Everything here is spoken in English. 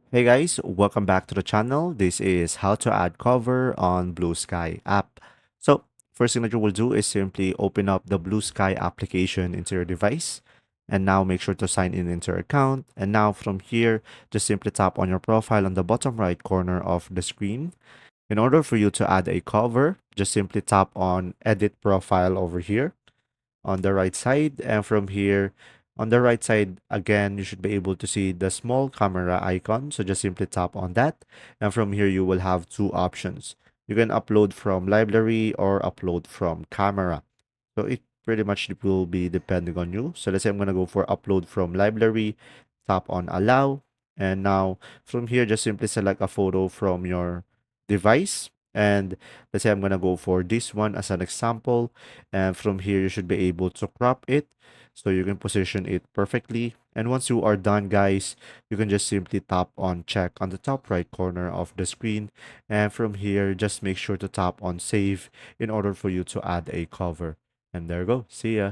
Hey guys, welcome back to the channel. This is how to add cover on Bluesky app. So first thing that you will do is simply open up the Bluesky application into your device. And now make sure to sign in into your account. And now from here, just simply tap on your profile on the bottom right corner of the screen. In order for you to add a cover, just simply tap on edit profile over here on the right side. And from here, on the right side, again, you should be able to see the small camera icon. So just simply tap on that. And from here, you will have two options. You can upload from library or upload from camera. So it pretty much will be depending on you. So let's say I'm going to go for upload from library, tap on allow. And now from here, just simply select a photo from your device. And let's say I'm going to go for this one as an example. And from here, you should be able to crop it so you can position it perfectly. And once you are done, guys, you can just simply tap on check on the top right corner of the screen. And from here, just make sure to tap on save in order for you to add a cover. And there you go. See ya.